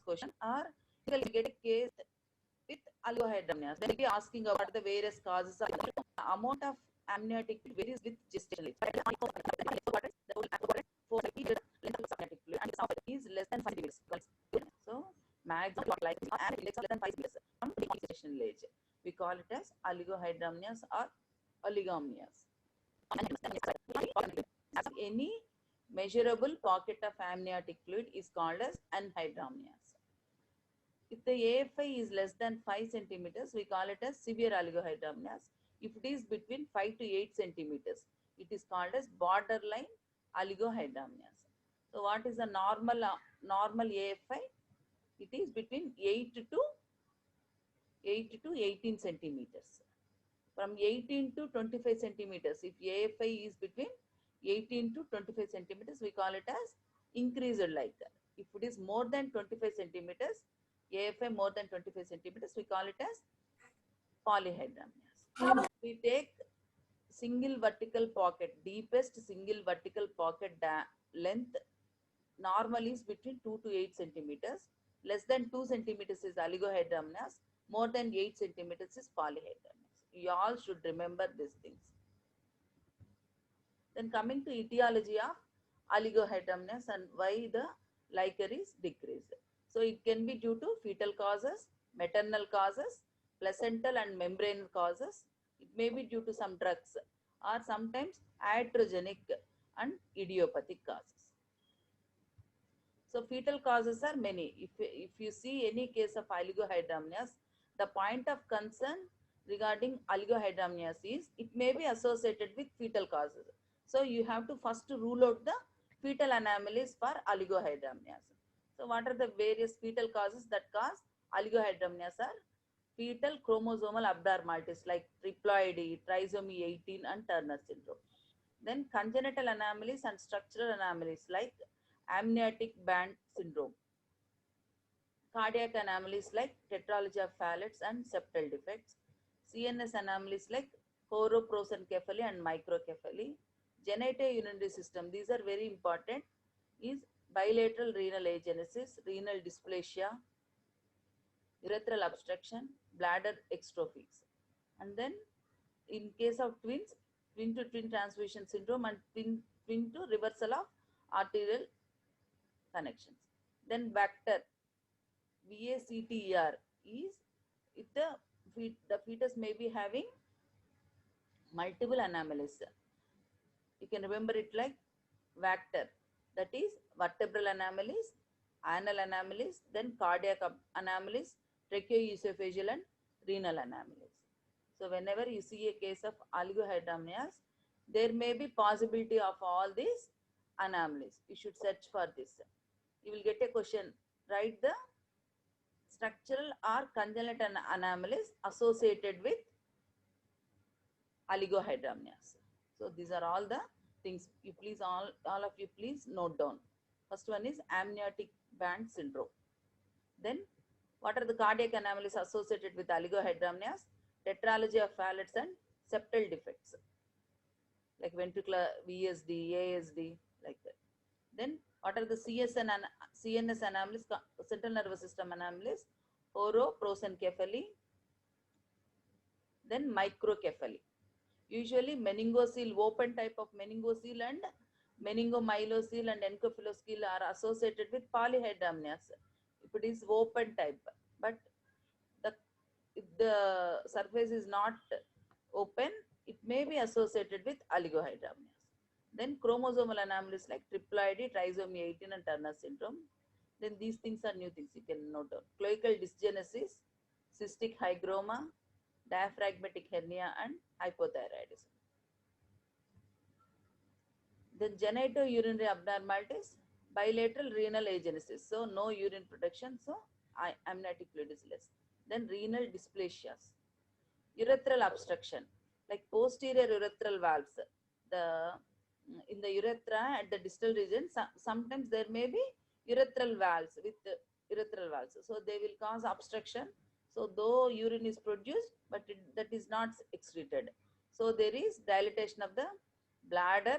Question or you will get a case with oligohydramnios. They will be asking about the various causes of the amount of amniotic fluid varies with gestation age. For the length of amniotic fluid and is less than 5 minutes. So maximum like and less than 5 minutes from gestation age. We call it as oligohydramnios or oligomnios. Any measurable pocket of amniotic fluid is called as anhydramnios. If the AFI is less than 5 centimeters, we call it as severe oligohydramnios. If it is between 5 to 8 centimeters, it is called as borderline oligohydramnios. So what is the normal AFI? It is between 8 to 18 centimeters. From 18 to 25 centimeters, if AFI is between 18 to 25 centimeters, we call it as increased like that. If it is more than 25 centimeters, AFI more than 25 centimeters, we call it as polyhydramnios. We take single vertical pocket, deepest single vertical pocket length normally is between 2 to 8 centimeters. Less than 2 centimeters is oligohydramnios. More than 8 centimeters is polyhydramnios. You all should remember these things. Then coming to etiology of oligohydramnios and why the liquor is decreased. So it can be due to fetal causes, maternal causes, placental and membrane causes. It may be due to some drugs or sometimes iatrogenic and idiopathic causes. So fetal causes are many. If you see any case of oligohydramnios, the point of concern regarding oligohydramnios is it may be associated with fetal causes. So you have to first rule out the fetal anomalies for oligohydramnios. So what are the various fetal causes that cause oligohydramnios are fetal chromosomal abnormalities like triploidy, trisomy 18 and Turner syndrome. Then congenital anomalies and structural anomalies like amniotic band syndrome. Cardiac anomalies like tetralogy of Fallot's and septal defects. CNS anomalies like choroprosencephaly and microcephaly. Genitourinary system, these are very important, is bilateral renal agenesis, renal dysplasia, urethral obstruction, bladder extrophies. And then in case of twins, twin to twin transfusion syndrome and twin to reversal of arterial connections. Then Vactor, VACTER is if the fetus may be having multiple anomalies. You can remember it like Vactor, that is vertebral anomalies, anal anomalies, then cardiac anomalies, tracheoesophageal and renal anomalies. So whenever you see a case of oligohydramnios, there may be possibility of all these anomalies. You should search for this. You will get a question. Write the structural or congenital anomalies associated with oligohydramnios. So these are all the things. You please all of you please note down. First one is amniotic band syndrome. Then what are the cardiac anomalies associated with oligohydramnios? Tetralogy of Fallot's and septal defects like ventricular VSD, ASD, like that. Then what are the CNS anomalies, central nervous system anomalies? Choroprosencephaly, then microcephaly. Usually meningocele, open type of meningocele and meningomyelocele and encephalocele are associated with polyhydramnios. If it is open type, but if the surface is not open, it may be associated with oligohydramnios. Then chromosomal anomalies like triploidy, trisomy 18 and Turner syndrome. Then these things are new things you can note down. Cloacal dysgenesis, cystic hygroma, diaphragmatic hernia and hypothyroidism. Then genitourinary abnormalities, bilateral renal agenesis. So no urine production, so amniotic fluid is less. Then renal dysplasias, urethral obstruction, like posterior urethral valves. In the urethra at the distal region, sometimes there may be urethral valves with urethral valves. So they will cause obstruction. So though urine is produced, but that is not excreted. So there is dilatation of the bladder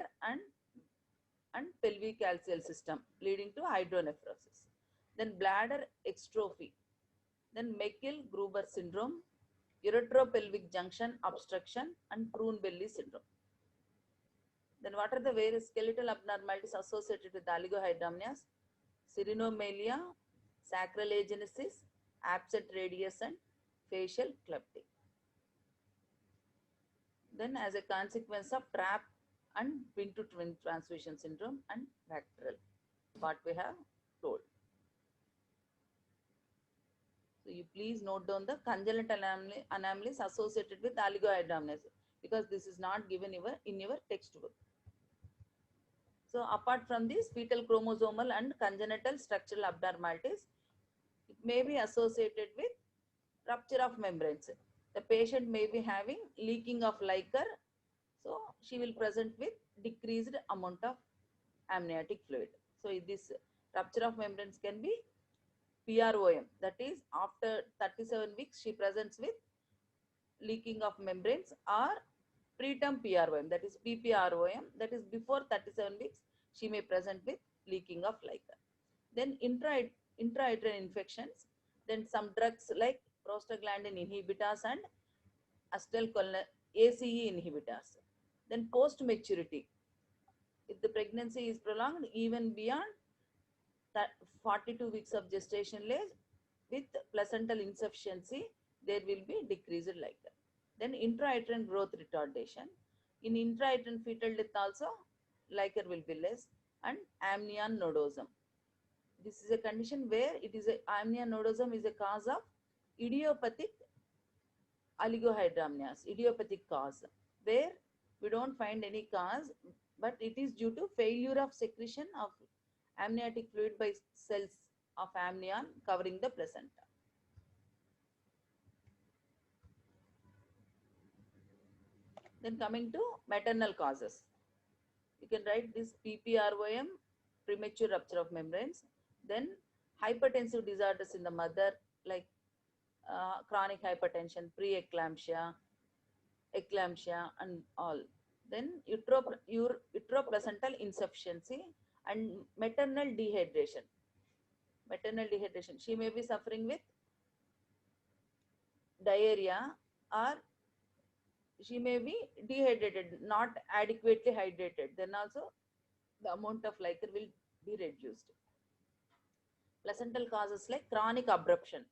and pelvic-calcial system leading to hydronephrosis. Then bladder extrophy. Then Meckel-Gruber syndrome, uretropelvic junction obstruction, and prune belly syndrome. Then what are the various skeletal abnormalities associated with oligohydramnios? Serenomelia, sacral agenesis, absent radius, and facial clumping. Then as a consequence of trap and twin-to-twin transfusion syndrome and fractal, what we have told. So you please note down the congenital anomalies associated with oligohydramnios because this is not given in your textbook. So apart from these fetal chromosomal and congenital structural abnormalities, it may be associated with rupture of membranes. The patient may be having leaking of liquor, so she will present with decreased amount of amniotic fluid. So this rupture of membranes can be PROM, that is after 37 weeks she presents with leaking of membranes, or preterm PROM, that is PPROM, that is before 37 weeks she may present with leaking of liquor. Then intrauterine infections, then some drugs like prostaglandin inhibitors and acetylcholine ACE inhibitors. Then post maturity, if the pregnancy is prolonged even beyond that 42 weeks of gestation age with placental insufficiency, there will be decreased liquor. Then intrauterine growth retardation. In intrauterine fetal death also, liquor will be less. And amnion nodosum. This is a condition where amnion nodosum is a cause of idiopathic oligohydramnios, idiopathic cause, where we don't find any cause, but it is due to failure of secretion of amniotic fluid by cells of amnion covering the placenta. Then coming to maternal causes, you can write this PPROM, premature rupture of membranes. Then hypertensive disorders in the mother like chronic hypertension, preeclampsia, eclampsia and all. Then uteroplacental insufficiency and maternal dehydration. Maternal dehydration, she may be suffering with diarrhea, or she may be dehydrated, not adequately hydrated. Then also the amount of liquor will be reduced. Placental causes like chronic abruption.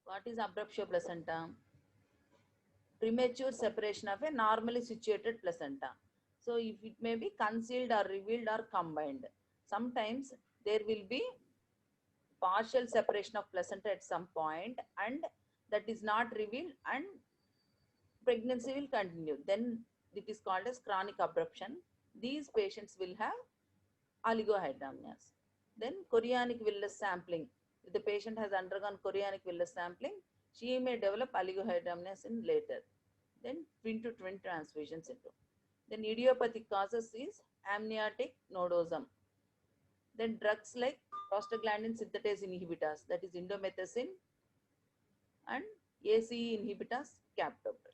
What is abruptio placenta? Premature separation of a normally situated placenta. So if it may be concealed or revealed or combined. Sometimes there will be partial separation of placenta at some point and that is not revealed and pregnancy will continue. Then it is called as chronic abruption. These patients will have oligohydramnios. Then chorionic villus sampling. If the patient has undergone chorionic villus sampling, she may develop oligohydramnios in later. Then twin-to-twin transfusion syndrome. Then idiopathic causes is amniotic nodosum. Then drugs like prostaglandin synthetase inhibitors, that is indomethacin, and ACE inhibitors, captopril.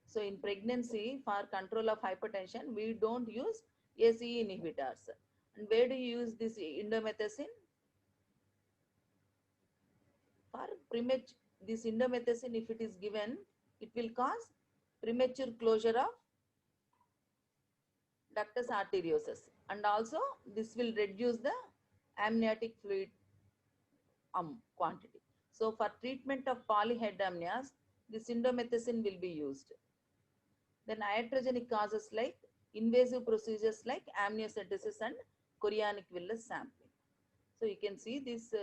So in pregnancy, for control of hypertension, we don't use ACE inhibitors. And where do you use this indomethacin? For premature, this indomethacin, if it is given, it will cause premature closure of ductus arteriosus, and also this will reduce the amniotic fluid quantity. So for treatment of polyhydramnios, this indomethacin will be used. Then iatrogenic causes like invasive procedures like amniocentesis and chorionic villus sampling. So you can see this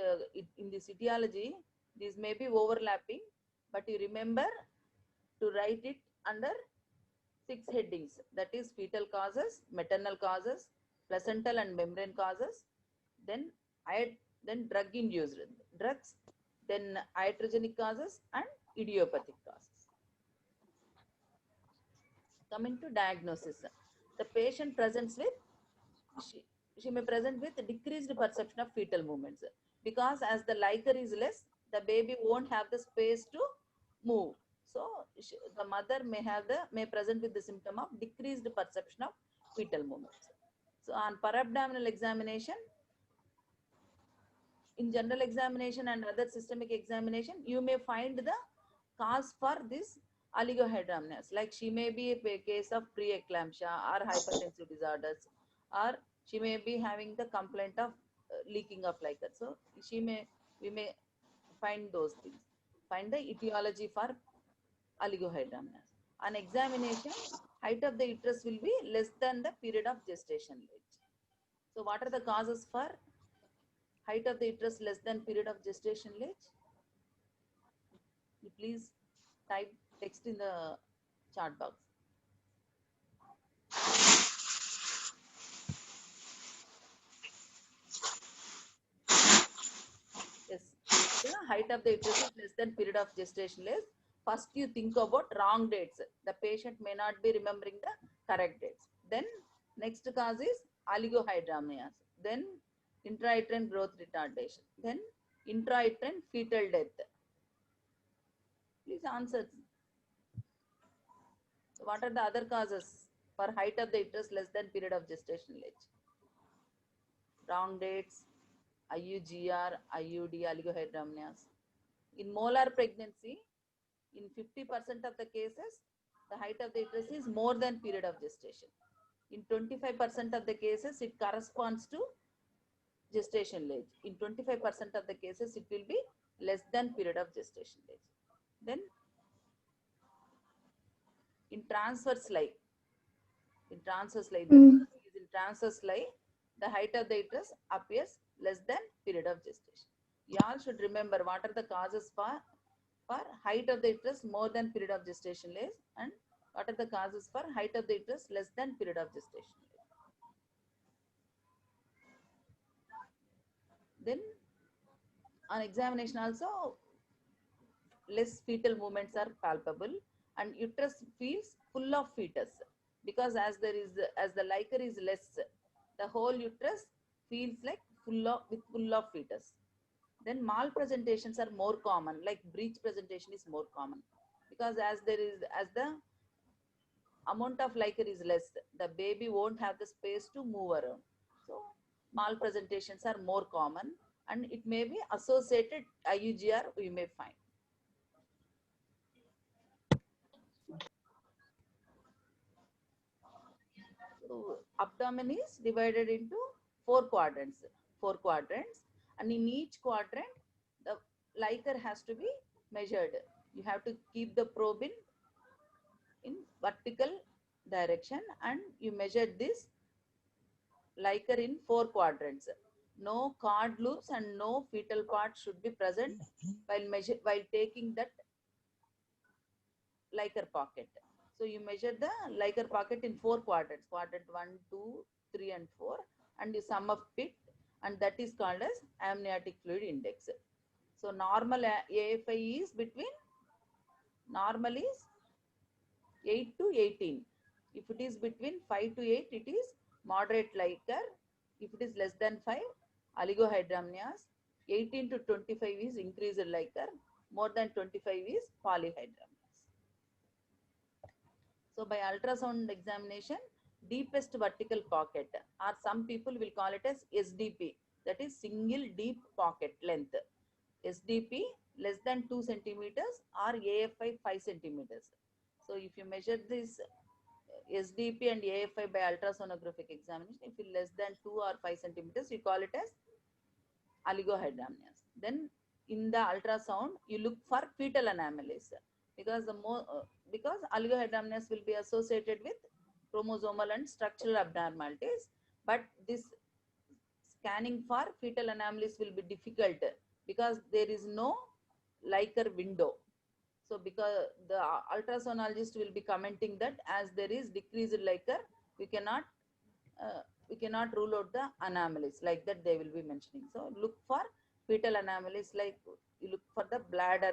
in this etiology, these may be overlapping, but you remember to write it under 6 headings, that is fetal causes, maternal causes, placental and membrane causes, then drug induced drugs, then iatrogenic causes and idiopathic causes. Coming to diagnosis, the patient presents with, she may present with decreased perception of fetal movements because as the liquor is less, the baby won't have the space to move. So the mother may present with the symptom of decreased perception of fetal movements. So on perabdominal examination, in general examination and other systemic examination, you may find the cause for this oligohydramnios. Like she may be a case of preeclampsia or hypertensive disorders, or she may be having the complaint of leaking of liquor. So we may find those things. Find the etiology for oligohydramnios. On examination, height of the uterus will be less than the period of gestation age. So what are the causes for height of the uterus less than period of gestation age? You please type text in the chat box. Yes, the height of the uterus is less than period of gestation age. First you think about wrong dates. The patient may not be remembering the correct dates. Then next cause is oligohydramnios. Then intrauterine growth retardation. Then intrauterine fetal death. Please answer. What are the other causes for height of the uterus less than period of gestational age? Wrong dates, IUGR, IUD, oligohydramnios. In molar pregnancy, in 50% of the cases, the height of the uterus is more than period of gestation. In 25% of the cases, it corresponds to gestation age. In 25% of the cases, it will be less than period of gestation age. Then in transverse lie, the transverse lie, the height of the uterus appears less than period of gestation. You all should remember what are the causes for height of the uterus more than period of gestation age, and what are the causes for height of the uterus less than period of gestation age. Then on examination also, less fetal movements are palpable and uterus feels full of fetus, because as the liquor is less, the whole uterus feels like full of fetus. Then malpresentations are more common, like breech presentation is more common, because as the amount of liquor is less, the baby won't have the space to move around. So malpresentations are more common, and it may be associated IUGR we may find. So abdomen is divided into four quadrants, and in each quadrant, the liquor has to be measured. You have to keep the probe in vertical direction, and you measure this liquor in four quadrants. No cord loops and no fetal part should be present while taking that liquor pocket. So you measure the liquor pocket in four quadrants, quadrant 1, 2, 3 and 4, and you sum up it, and that is called as amniotic fluid index. So normal AFI is normal is 8 to 18. If it is between 5 to 8, it is moderate liquor. If it is less than 5, oligohydramnios. 18 to 25 is increased liquor. More than 25 is polyhydramnios. So by ultrasound examination, deepest vertical pocket, or some people will call it as SDP, that is single deep pocket length. SDP less than 2 centimeters or AFI 5 centimeters. So if you measure this SDP and AFI by ultrasonographic examination, if it is less than 2 or 5 centimeters, you call it as oligohydramnios. Then in the ultrasound, you look for fetal anomalies, because because oligohydramnios will be associated with chromosomal and structural abnormalities, but this scanning for fetal anomalies will be difficult because there is no liquor window. So because the ultrasonologist will be commenting that as there is decreased liquor, we cannot rule out the anomalies, like that they will be mentioning. So look for fetal anomalies, like you look for the bladder,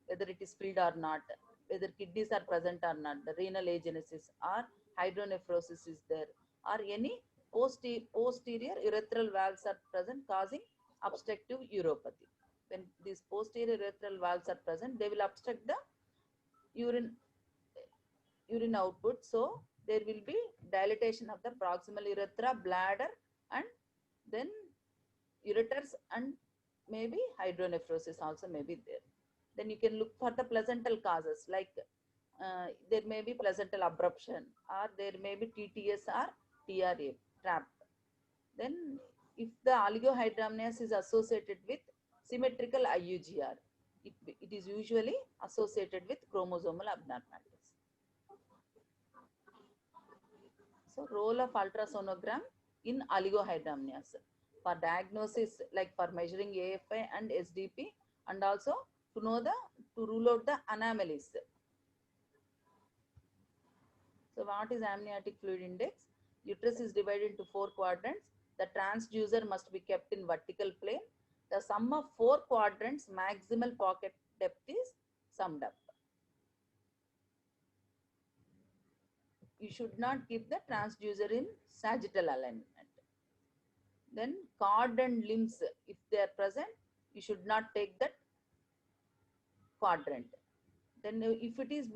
whether it is filled or not, whether kidneys are present or not, the renal agenesis or hydronephrosis is there, or any posterior urethral valves are present causing obstructive uropathy. When these posterior urethral valves are present, they will obstruct the urine output. So there will be dilatation of the proximal urethra, bladder, and then ureters, and maybe hydronephrosis also may be there. Then you can look for the placental causes, like there may be placental abruption, or there may be TTS or TRA, trap. Then if the oligohydramnios is associated with symmetrical IUGR, it is usually associated with chromosomal abnormalities. So role of ultrasonogram in oligohydramnios for diagnosis, like for measuring AFI and SDP, and also to know to rule out the anomalies. So what is amniotic fluid index? Uterus is divided into 4 quadrants. The transducer must be kept in vertical plane. The sum of 4 quadrants maximal pocket depth is summed up. You should not keep the transducer in sagittal alignment. Then cord and limbs, if they are present, you should not take that quadrant. Then if it is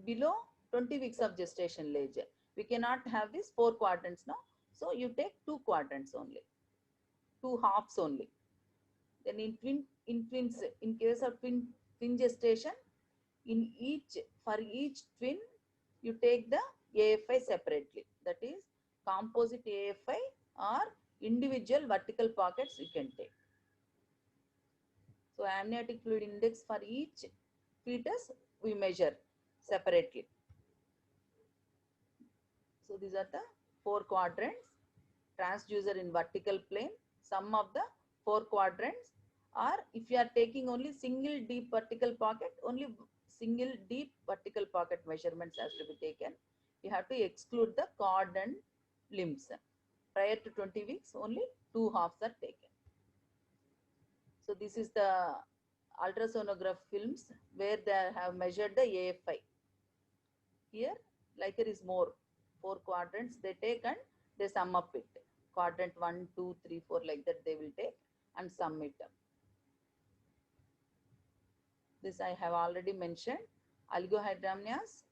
below 20 weeks of gestation age, we cannot have these 4 quadrants now. So you take 2 quadrants only, 2 halves only. Then in twins, in case of twin gestation, for each twin, you take the AFI separately. That is composite AFI or individual vertical pockets you can take. So amniotic fluid index for each fetus we measure separately. So these are the 4 quadrants. Transducer in vertical plane, sum of the 4 quadrants, or if you are taking only single deep vertical pocket, only single deep vertical pocket measurements has to be taken. You have to exclude the cord and limbs. Prior to 20 weeks, only 2 halves are taken. So this is the ultrasonograph films where they have measured the AFI. Here, Leica is more, 4 quadrants they take and they sum up it. Quadrant 1, 2, 3, 4, like that they will take and sum it up. This I have already mentioned. Oligohydramnios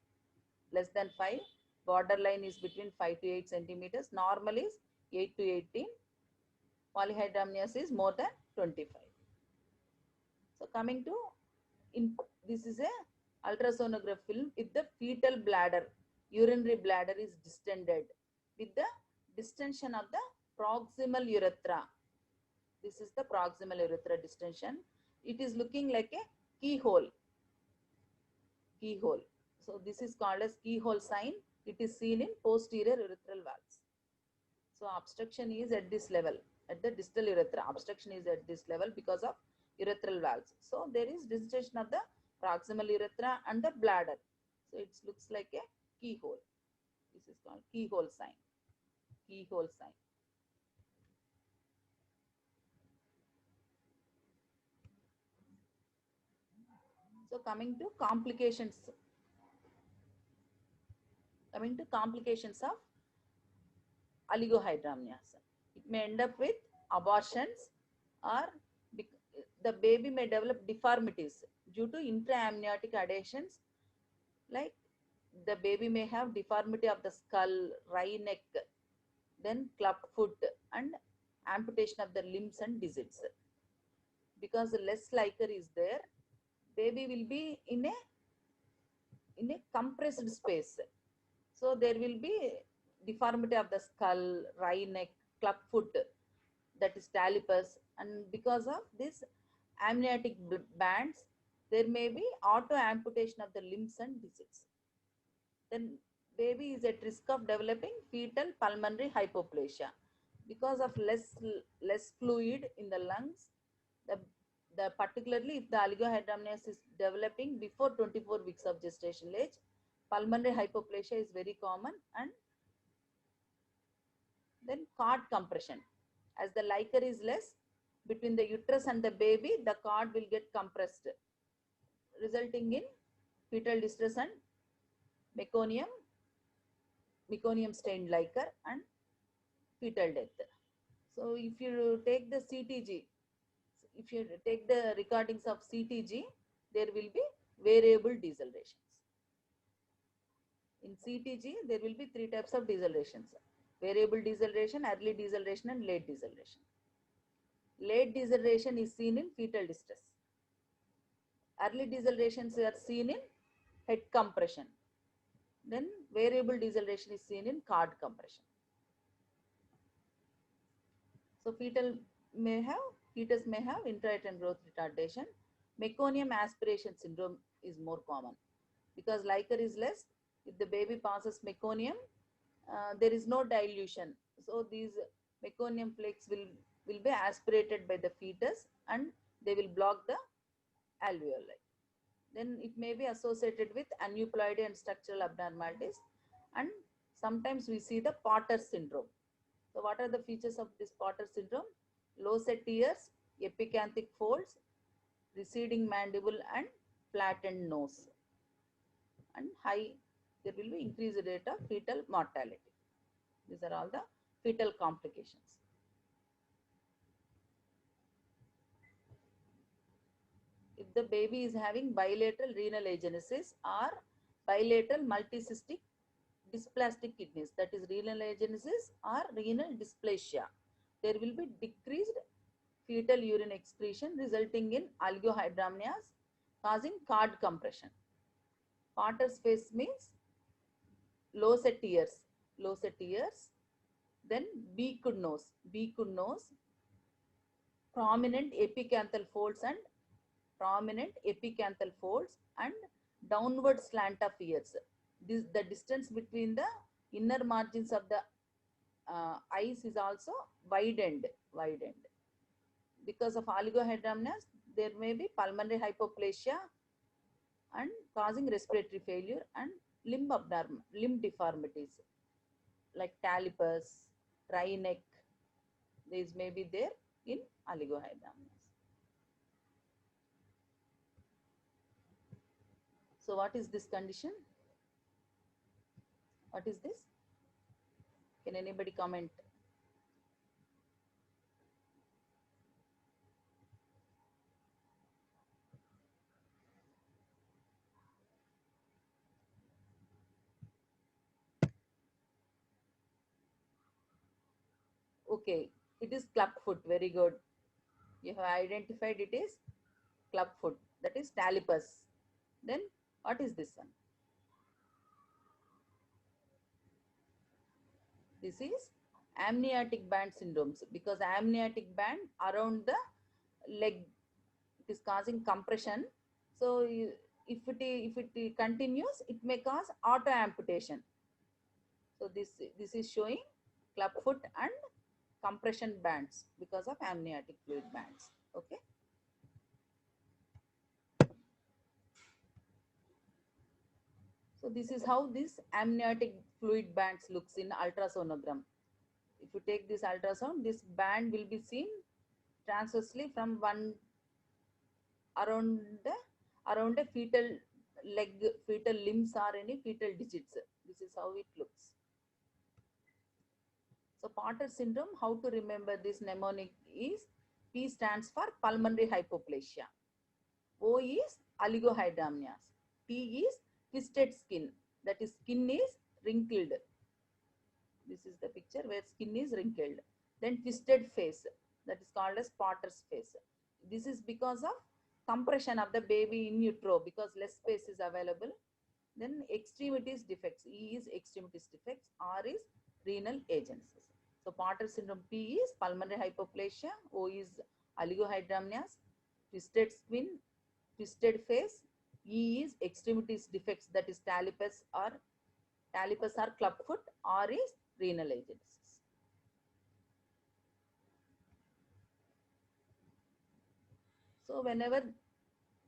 less than 5, borderline is between 5 to 8 centimeters, normal is 8 to 18, polyhydramnios is more than 25. So coming to, this is a ultrasonograph film with the fetal bladder, urinary bladder is distended with the distension of the proximal urethra. This is the proximal urethra distension. It is looking like a keyhole. So this is called as keyhole sign. It is seen in posterior urethral valves. So obstruction is at this level, at the distal urethra. Obstruction is at this level because of urethral valves. So there is distension of the proximal urethra and the bladder. So it looks like a keyhole. This is called keyhole sign. Keyhole sign. So coming to complications of oligohydramnios. It may end up with abortions, or the baby may develop deformities due to intraamniotic adhesions, like the baby may have deformity of the skull, wry neck, then club foot, and amputation of the limbs and digits. Because less liquor is there, baby will be in a compressed space. So there will be deformity of the skull, wry neck, club foot, that is talipes, and because of this amniotic bands, there may be auto amputation of the limbs and digits. Then baby is at risk of developing fetal pulmonary hypoplasia because of less fluid in the lungs. The particularly if the oligohydramnios is developing before 24 weeks of gestation age, pulmonary hypoplasia is very common. And then cord compression, as the liquor is less between the uterus and the baby, the cord will get compressed, resulting in fetal distress and meconium stained liquor and fetal death. So if you take the CTG, if you take the recordings of CTG, there will be variable decelerations In CTG, there will be 3 types of decelerations: variable deceleration, early deceleration, and late deceleration. Late deceleration is seen in fetal distress. Early decelerations are seen in head compression. Then variable deceleration is seen in cord compression. So fetus may have intrauterine growth retardation. Meconium aspiration syndrome is more common because liquor is less. If the baby passes meconium, there is no dilution. So these meconium flakes will be aspirated by the fetus and they will block the alveoli. Then it may be associated with aneuploidy and structural abnormalities, and sometimes we see the Potter syndrome. So what are the features of this Potter syndrome? Low set ears, epicanthic folds, receding mandible, and flattened nose. And there will be increased rate of fetal mortality. These are all the fetal complications. If the baby is having bilateral renal agenesis or bilateral multicystic dysplastic kidneys, that is renal agenesis or renal dysplasia, there will be decreased fetal urine excretion resulting in oligohydramnios causing cord compression. Potter's face means low set ears, then beaked nose, prominent epicanthal folds and downward slant of ears. The distance between the inner margins of the eyes is also widened. Because of oligohydramnios, there may be pulmonary hypoplasia and causing respiratory failure and limb deformities like talipes, wry neck. These may be there in oligohydramnios. So what is this condition? What is this? Can anybody comment? Okay, it is clubfoot. Very good. You have identified it is clubfoot. That is talipes. Then what is this one? This is amniotic band syndromes, because amniotic band around the leg, it is causing compression. So if it continues, it may cause auto amputation. So this is showing clubfoot and compression bands because of amniotic fluid bands. Okay. So this is how this amniotic fluid bands looks in ultrasonogram. If you take this ultrasound, this band will be seen transversely from one around a fetal leg, fetal limbs, or any fetal digits. This is how it looks. So Potter syndrome, how to remember this mnemonic is: P stands for pulmonary hypoplasia, O is oligohydramnios, T is twisted skin, that is skin is wrinkled. This is the picture where skin is wrinkled. Then twisted face, that is called as Potter's face. This is because of compression of the baby in utero, because less space is available. Then extremities defects, E is extremities defects, R is renal agenesis. So Potter syndrome, P is pulmonary hypoplasia, O is oligohydramnios, twisted skin, twisted face, E is extremities defects, that is talipes or clubfoot, R is renal agenesis. So whenever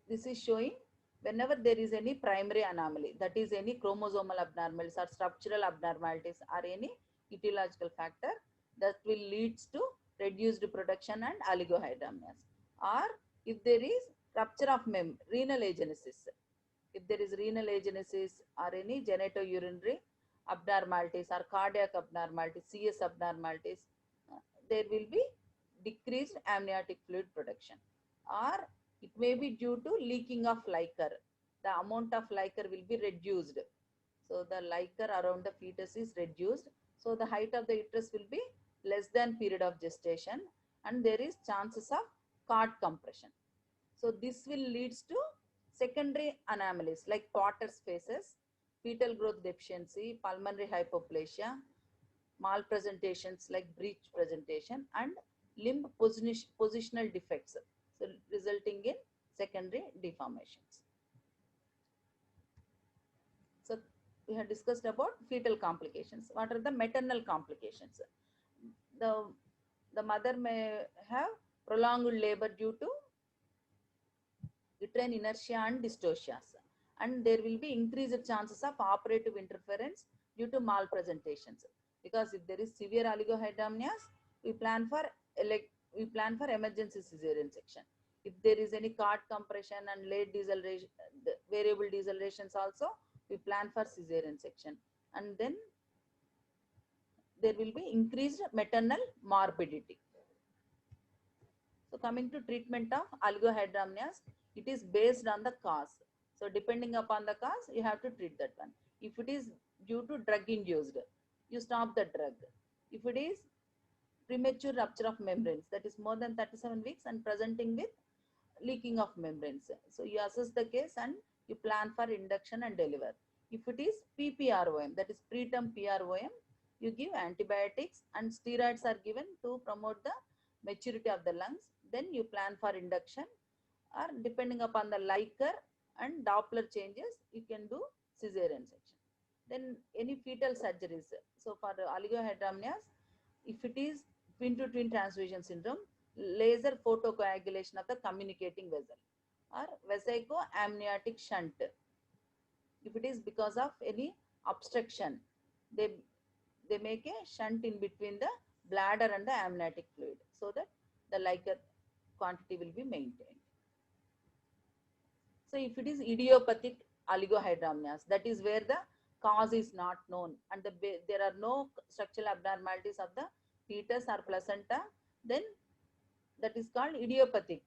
this is showing, whenever there is any primary anomaly, that is any chromosomal abnormalities or structural abnormalities or any etiological factor that will leads to reduced production and oligohydramnios, or if there is rupture of renal agenesis, if there is renal agenesis or any genitourinary abnormalities or cardiac abnormalities, CS abnormalities, there will be decreased amniotic fluid production, or it may be due to leaking of liquor. The amount of liquor will be reduced. So the liquor around the fetus is reduced. So the height of the uterus will be less than period of gestation, and there is chances of cord compression. So this will leads to secondary anomalies like Potter's faces, fetal growth deficiency, pulmonary hypoplasia, malpresentations like breech presentation, and limb positional defects, so resulting in secondary deformations. So we have discussed about fetal complications. What are the maternal complications? The, the mother may have prolonged labor due to uterine inertia and dystocias. And there will be increased chances of operative interference due to malpresentations. Because if there is severe oligohydramnios, we plan for emergency cesarean section. If there is any cord compression and late deceleration, variable decelerations also, we plan for cesarean section. And then there will be increased maternal morbidity. So coming to treatment of oligohydramnios, it is based on the cause. So depending upon the cause, you have to treat that one. If it is due to drug induced, you stop the drug. If it is premature rupture of membranes, that is more than 37 weeks and presenting with leaking of membranes, so you assess the case and you plan for induction and deliver. If it is PPROM, that is preterm PROM, you give antibiotics and steroids are given to promote the maturity of the lungs. Then you plan for induction, or depending upon the Liker and Doppler changes, you can do cesarean section. Then any fetal surgeries. So for oligohydramnios, if it is twin to twin transfusion syndrome, laser photocoagulation of the communicating vessel, or vesico-amniotic shunt. If it is because of any obstruction, they make a shunt in between the bladder and the amniotic fluid, so that the Liker quantity will be maintained. So if it is idiopathic oligohydramnios, that is where the cause is not known and there are no structural abnormalities of the fetus or placenta, then that is called idiopathic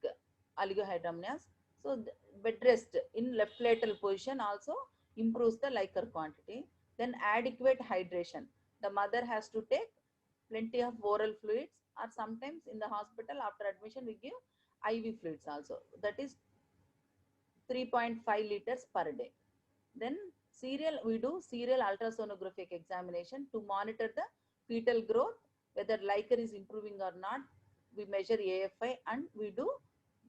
oligohydramnios. So bed rest in left lateral position also improves the Liker quantity. Then adequate hydration. The mother has to take plenty of oral fluids, or sometimes in the hospital after admission we give IV fluids also. That is 3.5 liters per day. Then we do serial ultrasonographic examination to monitor the fetal growth, whether Liker is improving or not. We measure AFI and we do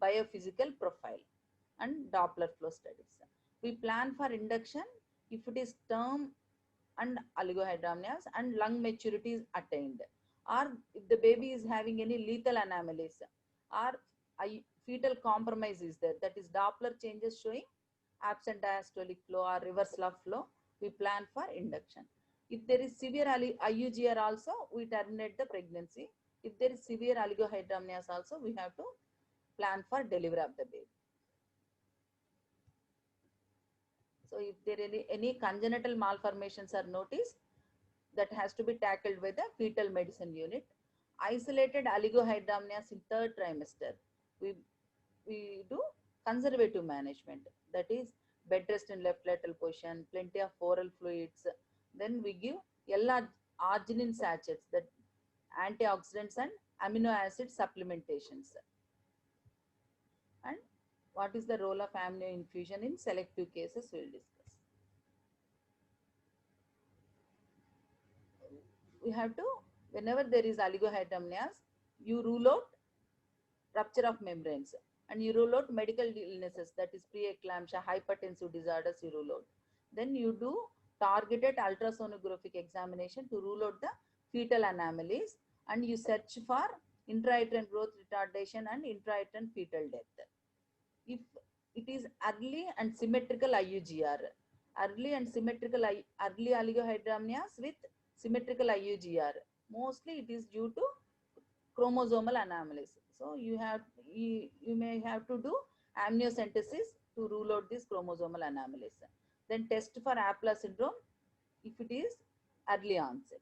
biophysical profile and Doppler flow studies. We plan for induction if it is term and oligohydramnios and lung maturity is attained, or if the baby is having any lethal anomalies, or fetal compromise is there, that is Doppler changes showing absent diastolic flow or reversal of flow, we plan for induction. If there is severe IUGR also, we terminate the pregnancy. If there is severe oligohydramnios also, we have to plan for delivery of the baby. So if there are any congenital malformations are noticed, that has to be tackled by the fetal medicine unit. Isolated oligohydramnios in third trimester, we do conservative management, that is bed rest in left lateral position, plenty of oral fluids. Then we give L-arginine sachets, that antioxidants and amino acid supplementations. And what is the role of amnio infusion in selective cases, we will discuss. We have to, whenever there is oligohydramnios, you rule out rupture of membranes and you rule out medical illnesses, that is preeclampsia, hypertensive disorders, you rule out. Then you do targeted ultrasonographic examination to rule out the fetal anomalies, and you search for intrauterine growth retardation and intrauterine fetal death. If it is early and symmetrical IUGR, early oligohydramnios with symmetrical IUGR, mostly it is due to chromosomal anomalies. So you may have to do amniocentesis to rule out these chromosomal anomalies. Then test for Aplar syndrome if it is early onset.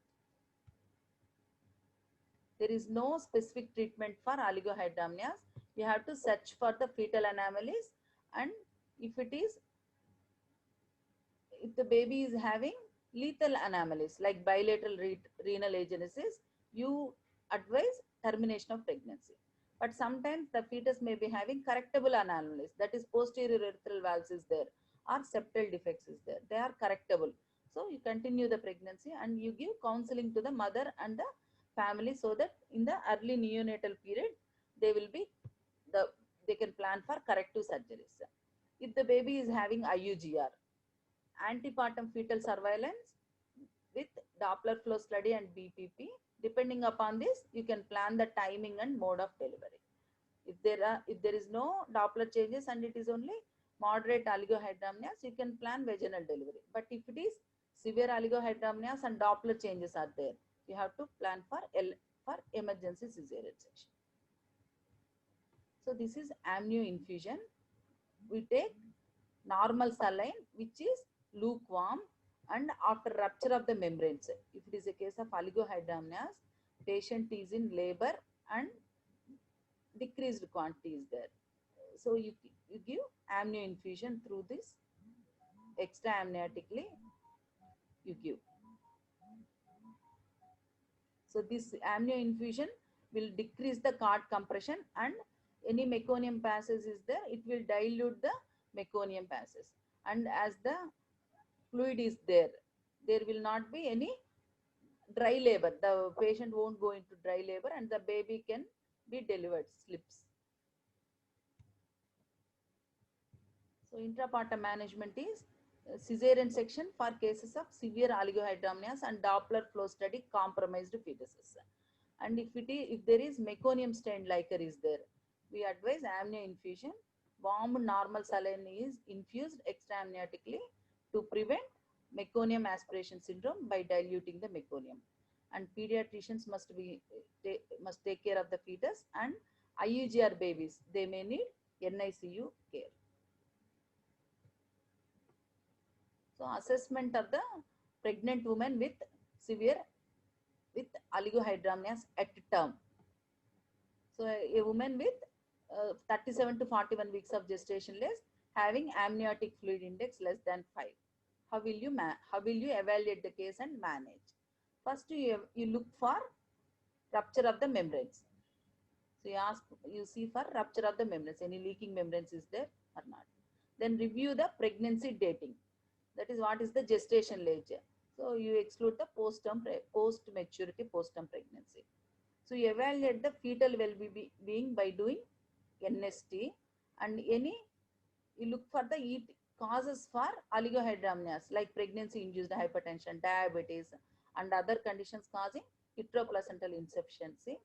There is no specific treatment for oligohydramnios. You have to search for the fetal anomalies, and if it is if the baby is having lethal anomalies like bilateral renal agenesis, you advise termination of pregnancy. But sometimes the fetus may be having correctable anomalies, that is posterior urethral valves is there or septal defects is there. They are correctable. So you continue the pregnancy and you give counseling to the mother and the family so that in the early neonatal period they will be the they can plan for corrective surgeries. If the baby is having IUGR, antepartum fetal surveillance with Doppler flow study and BPP. Depending upon this, you can plan the timing and mode of delivery. If there is no Doppler changes and it is only moderate oligohydramnios, you can plan vaginal delivery. But if it is severe oligohydramnios and Doppler changes are there, you have to plan for emergency cesarean section. So this is amnio infusion. We take normal saline, which is lukewarm, and after rupture of the membranes. If it is a case of oligohydramnios, patient is in labor and decreased quantity is there. So you give amnio infusion through this extra amniotically you give. So this amnio infusion will decrease the cord compression, and any meconium passes is there, it will dilute the meconium passes. And as the fluid is there, there will not be any dry labor. The patient won't go into dry labor and the baby can be delivered, slips. So intrapartum management is cesarean section for cases of severe oligohydramnios and Doppler flow study compromised fetuses. And if there is meconium stained liquor is there, we advise amnio infusion. Warm normal saline is infused extraamniotically to prevent meconium aspiration syndrome by diluting the meconium. And pediatricians must take care of the fetus, and IUGR babies, they may need NICU care. So assessment of the pregnant woman with oligohydramnios at term. So a woman with 37 to 41 weeks of gestation less, having amniotic fluid index less than 5. How will you evaluate the case and manage? First, you look for rupture of the membranes. So you see for rupture of the membranes, any leaking membranes is there or not. Then review the pregnancy dating. That is, what is the gestation age. So you exclude the post-maturity, post-term pregnancy. So you evaluate the fetal well-being by doing NST, and you look for the causes for oligohydramnios like pregnancy-induced hypertension, diabetes, and other conditions causing uteroplacental insufficiency.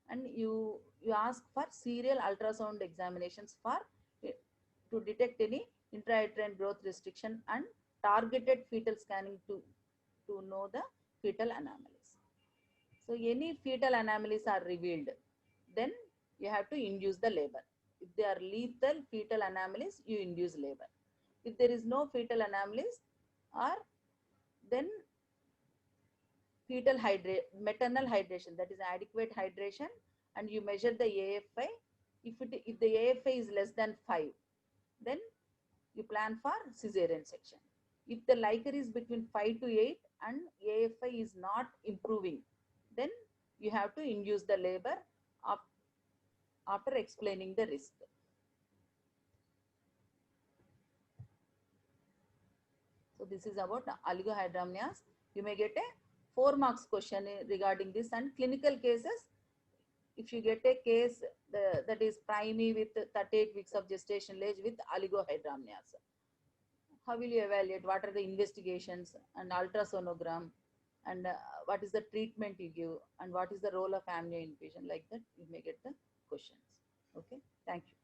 And you ask for serial ultrasound examinations to detect any intrauterine growth restriction and targeted fetal scanning to know the fetal anomalies. So any fetal anomalies are revealed, then you have to induce the labor. If they are lethal fetal anomalies, you induce labor. If there is no fetal anomalies, or then maternal hydration, that is adequate hydration, and you measure the AFI. If the AFI is less than 5, then you plan for cesarean section. If the Liker is between 5 to 8 and AFI is not improving, then you have to induce the labor after explaining the risk. So this is about oligohydramnios. You may get a 4 marks question regarding this, and clinical cases. If you get a case that is primary with 38 weeks of gestation age with oligohydramnios, how will you evaluate? What are the investigations and ultrasonogram, and what is the treatment you give, and what is the role of amnio infusion? Like that, you may get the questions. Okay, thank you.